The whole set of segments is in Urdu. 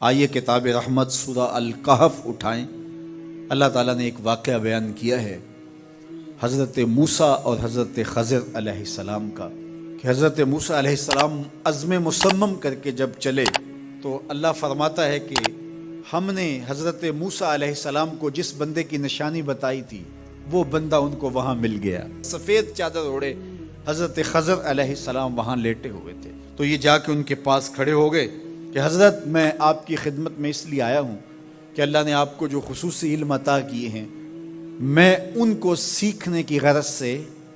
آئیے کتاب رحمت سورہ الکہف اٹھائیں۔ اللہ تعالیٰ نے ایک واقعہ بیان کیا ہے حضرت موسیٰ اور حضرت خضر علیہ السلام کا، کہ حضرت موسیٰ علیہ السلام عزم مصمم کر کے جب چلے تو اللہ فرماتا ہے کہ ہم نے حضرت موسیٰ علیہ السلام کو جس بندے کی نشانی بتائی تھی وہ بندہ ان کو وہاں مل گیا۔ سفید چادر اوڑے حضرت خضر علیہ السلام وہاں لیٹے ہوئے تھے، تو یہ جا کے ان کے پاس کھڑے ہو گئے کہ حضرت میں آپ کی خدمت میں اس لیے آیا ہوں کہ اللہ نے آپ کو جو خصوصی علم عطا کیے ہیں میں ان کو سیکھنے کی غرض سے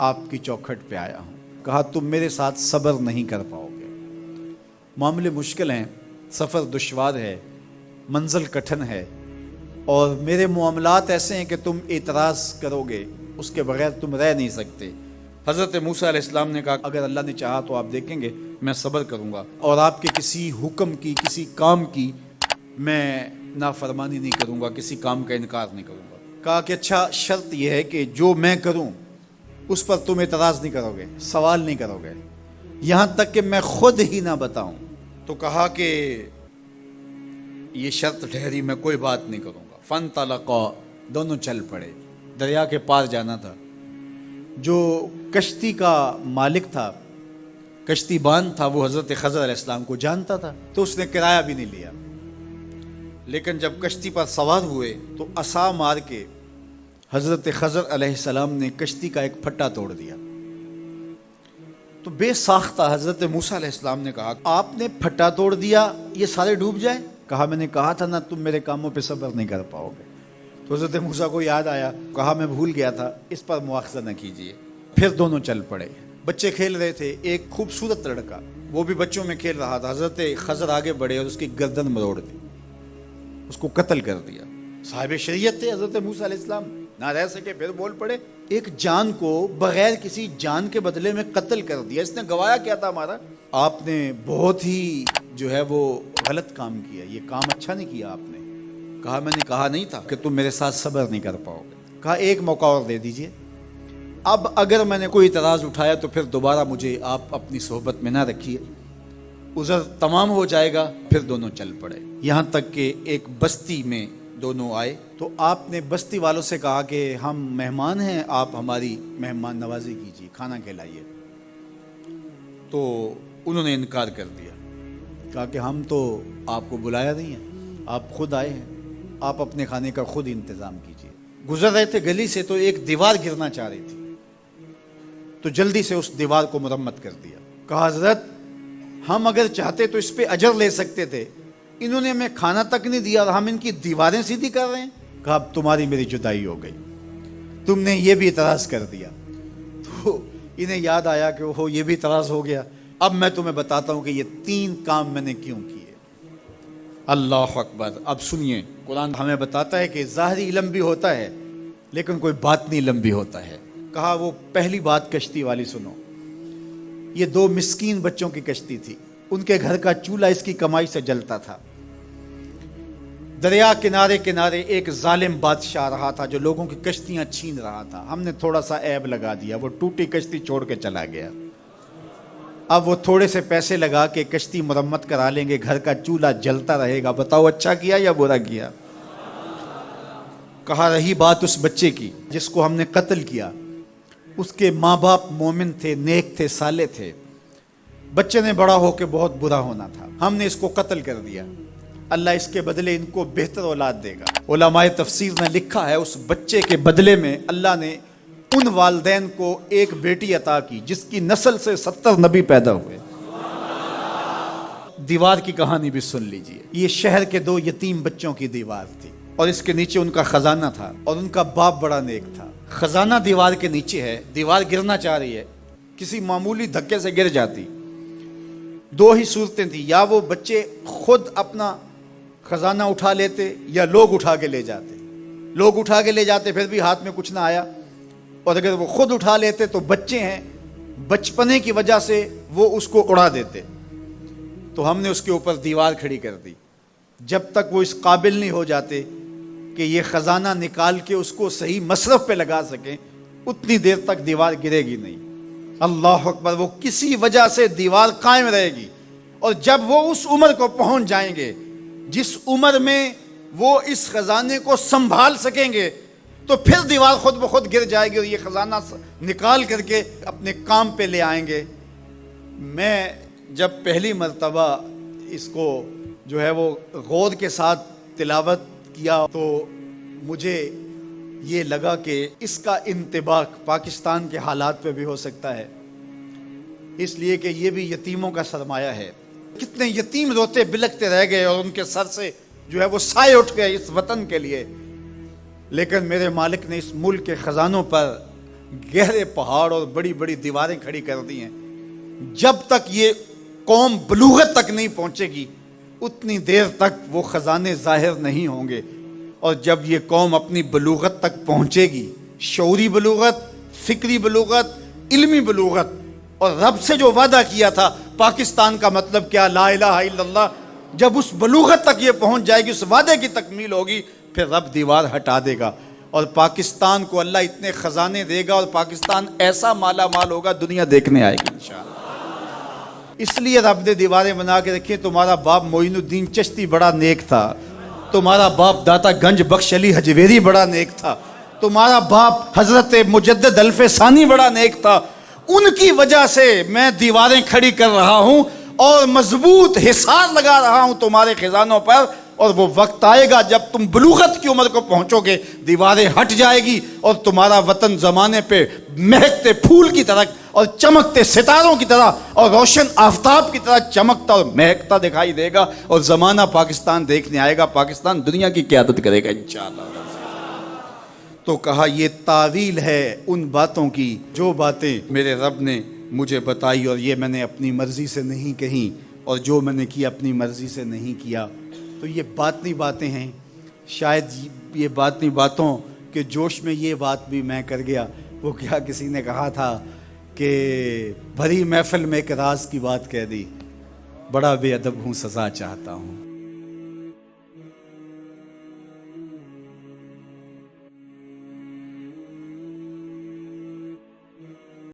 آپ کی چوکھٹ پہ آیا ہوں۔ کہا تم میرے ساتھ صبر نہیں کر پاؤ گے، معاملے مشکل ہیں، سفر دشوار ہے، منزل کٹھن ہے، اور میرے معاملات ایسے ہیں کہ تم اعتراض کرو گے اس کے بغیر تم رہ نہیں سکتے۔ حضرت موسیٰ علیہ السلام نے کہا اگر اللہ نے چاہا تو آپ دیکھیں گے میں صبر کروں گا اور آپ کے کسی حکم کی کسی کام کی میں نافرمانی نہیں کروں گا، کسی کام کا انکار نہیں کروں گا۔ کہا کہ اچھا شرط یہ ہے کہ جو میں کروں اس پر تم اعتراض نہیں کرو گے، سوال نہیں کرو گے، یہاں تک کہ میں خود ہی نہ بتاؤں۔ تو کہا کہ یہ شرط ٹھہری، میں کوئی بات نہیں کروں گا۔ فانطلقا، دونوں چل پڑے، دریا کے پار جانا تھا۔ جو کشتی کا مالک تھا، کشتی بان تھا، وہ حضرت خضر علیہ السلام کو جانتا تھا تو اس نے کرایہ بھی نہیں لیا، لیکن جب کشتی پر سوار ہوئے تو عصا مار کے حضرت خضر علیہ السلام نے کشتی کا ایک پھٹا توڑ دیا۔ تو بے ساختہ حضرت موسیٰ علیہ السلام نے کہا آپ نے پھٹا توڑ دیا، یہ سارے ڈوب جائیں؟ کہا میں نے کہا تھا نا تم میرے کاموں پہ صبر نہیں کر پاؤ گے۔ تو حضرت موسیٰ کو یاد آیا، کہا میں بھول گیا تھا، اس پر مواخذہ نہ کیجیے۔ پھر دونوں چل پڑے، بچے کھیل رہے تھے، ایک خوبصورت لڑکا وہ بھی بچوں میں کھیل رہا تھا۔ حضرت خضر آگے بڑھے اور اس کی گردن مروڑ دی، اس کو قتل کر دیا۔ صاحب شریعت تھے حضرت موسیٰ علیہ السلام، نہ رہ سکے، پھر بول پڑے ایک جان کو بغیر کسی جان کے بدلے میں قتل کر دیا، اس نے گوایا کیا تھا ہمارا؟ آپ نے بہت ہی جو ہے وہ غلط کام کیا، یہ کام اچھا نہیں کیا آپ نے۔ کہا میں نے کہا نہیں تھا کہ تم میرے ساتھ صبر نہیں کر پاؤ گے۔ کہا ایک موقع اور دے دیجئے، اب اگر میں نے کوئی اعتراض اٹھایا تو پھر دوبارہ مجھے آپ اپنی صحبت میں نہ رکھیے، عذر تمام ہو جائے گا۔ پھر دونوں چل پڑے، یہاں تک کہ ایک بستی میں دونوں آئے تو آپ نے بستی والوں سے کہا کہ ہم مہمان ہیں، آپ ہماری مہمان نوازی کیجیے، کھانا کھلائیے۔ تو انہوں نے انکار کر دیا، کہا کہ ہم تو آپ کو بلایا نہیں ہے، آپ خود آئے ہیں، آپ اپنے کھانے کا خود انتظام کیجیے۔ گزر رہے تھے گلی سے تو ایک دیوار گرنا چاہ رہی تھی، تو جلدی سے اس دیوار کو مرمت کر دیا۔ کہا حضرت ہم اگر چاہتے تو اس پہ اجر لے سکتے تھے، انہوں نے ہمیں کھانا تک نہیں دیا اور ہم ان کی دیواریں سیدھی کر رہے ہیں۔ کہا اب تمہاری میری جدائی ہو گئی، تم نے یہ بھی اعتراض کر دیا۔ تو انہیں یاد آیا کہ وہ یہ بھی اعتراض ہو گیا، اب میں تمہیں بتاتا ہوں کہ یہ 3 کام میں نے کیوں کیے۔ اللہ اکبر۔ اب سنیے، قرآن ہمیں بتاتا ہے کہ ظاہری علم بھی ہوتا ہے لیکن کوئی باطنی علم بھی ہوتا ہے۔ کہا وہ پہلی بات کشتی والی سنو، یہ 2 مسکین بچوں کی کشتی تھی، ان کے گھر کا چولہا اس کی کمائی سے جلتا تھا۔ دریا کنارے کنارے ایک ظالم بادشاہ رہا تھا جو لوگوں کی کشتیاں چھین رہا تھا، ہم نے تھوڑا سا عیب لگا دیا، وہ ٹوٹی کشتی چھوڑ کے چلا گیا۔ اب وہ تھوڑے سے پیسے لگا کے کشتی مرمت کرا لیں گے، گھر کا چولہا جلتا رہے گا، بتاؤ اچھا کیا یا برا کیا؟ کہا رہی بات اس بچے کی جس کو ہم نے قتل کیا، اس کے ماں باپ مومن تھے، نیک تھے، صالح تھے، بچے نے بڑا ہو کے بہت برا ہونا تھا، ہم نے اس کو قتل کر دیا، اللہ اس کے بدلے ان کو بہتر اولاد دے گا۔ علماء تفسیر نے لکھا ہے اس بچے کے بدلے میں اللہ نے ان والدین کو ایک بیٹی عطا کی جس کی نسل سے 70 نبی پیدا ہوئے۔ دیوار کی کہانی بھی سن لیجئے، یہ شہر کے 2 یتیم بچوں کی دیوار تھی اور اس کے نیچے ان کا خزانہ تھا اور ان کا باپ بڑا نیک تھا۔ خزانہ دیوار کے نیچے ہے، دیوار گرنا چاہ رہی ہے، کسی معمولی دھکے سے گر جاتی۔ 2 ہی صورتیں تھیں، یا وہ بچے خود اپنا خزانہ اٹھا لیتے یا لوگ اٹھا کے لے جاتے۔ لوگ اٹھا کے لے جاتے پھر بھی ہاتھ میں کچھ نہ آیا، اور اگر وہ خود اٹھا لیتے تو بچے ہیں، بچپنے کی وجہ سے وہ اس کو اڑا دیتے۔ تو ہم نے اس کے اوپر دیوار کھڑی کر دی، جب تک وہ اس قابل نہیں ہو جاتے کہ یہ خزانہ نکال کے اس کو صحیح مصرف پہ لگا سکیں، اتنی دیر تک دیوار گرے گی نہیں۔ اللہ اکبر۔ وہ کسی وجہ سے دیوار قائم رہے گی، اور جب وہ اس عمر کو پہنچ جائیں گے جس عمر میں وہ اس خزانے کو سنبھال سکیں گے تو پھر دیوار خود بخود گر جائے گی اور یہ خزانہ نکال کر کے اپنے کام پہ لے آئیں گے۔ میں جب پہلی مرتبہ اس کو جو ہے وہ غور کے ساتھ تلاوت کیا تو مجھے یہ لگا کہ اس کا انطباق پاکستان کے حالات پہ بھی ہو سکتا ہے، اس لیے کہ یہ بھی یتیموں کا سرمایہ ہے۔ کتنے یتیم روتے بلکتے رہ گئے اور ان کے سر سے جو ہے وہ سائے اٹھ گئے اس وطن کے لیے، لیکن میرے مالک نے اس ملک کے خزانوں پر گہرے پہاڑ اور بڑی بڑی دیواریں کھڑی کر دی ہیں۔ جب تک یہ قوم بلوغت تک نہیں پہنچے گی اتنی دیر تک وہ خزانے ظاہر نہیں ہوں گے، اور جب یہ قوم اپنی بلوغت تک پہنچے گی، شعوری بلوغت، فکری بلوغت، علمی بلوغت، اور رب سے جو وعدہ کیا تھا پاکستان کا مطلب کیا، لا الہ الا اللہ، جب اس بلوغت تک یہ پہنچ جائے گی، اس وعدے کی تکمیل ہوگی، پھر رب دیوار ہٹا دے گا اور پاکستان کو اللہ اتنے خزانے دے گا اور پاکستان ایسا مالا مال ہوگا دنیا دیکھنے آئے گی انشاءاللہ۔ اس لیے رب نے دیواریں بنا کے رکھی۔ تمہارا باپ معین الدین چشتی بڑا نیک تھا، تمہارا باپ داتا گنج بخش علی حجویری بڑا نیک تھا، تمہارا باپ حضرت مجدد الف ثانی بڑا نیک تھا، ان کی وجہ سے میں دیواریں کھڑی کر رہا ہوں اور مضبوط حصار لگا رہا ہوں تمہارے خزانوں پر، اور وہ وقت آئے گا جب تم بلوغت کی عمر کو پہنچو گے، دیواریں ہٹ جائے گی اور تمہارا وطن زمانے پہ مہکتے پھول کی طرح اور چمکتے ستاروں کی طرح اور روشن آفتاب کی طرح چمکتا اور مہکتا دکھائی دے گا، اور زمانہ پاکستان دیکھنے آئے گا، پاکستان دنیا کی قیادت کرے گا انشاءاللہ۔ تو کہا یہ تعویل ہے ان باتوں کی جو باتیں میرے رب نے مجھے بتائی، اور یہ میں نے اپنی مرضی سے نہیں کہیں، اور جو میں نے کیا اپنی مرضی سے نہیں کیا۔ تو یہ باطنی باتیں ہیں، شاید یہ باطنی باتوں کے جوش میں یہ بات بھی میں کر گیا۔ وہ کیا کسی نے کہا تھا کہ بھری محفل میں ایک راز کی بات کہہ دی، بڑا بے ادب ہوں سزا چاہتا ہوں۔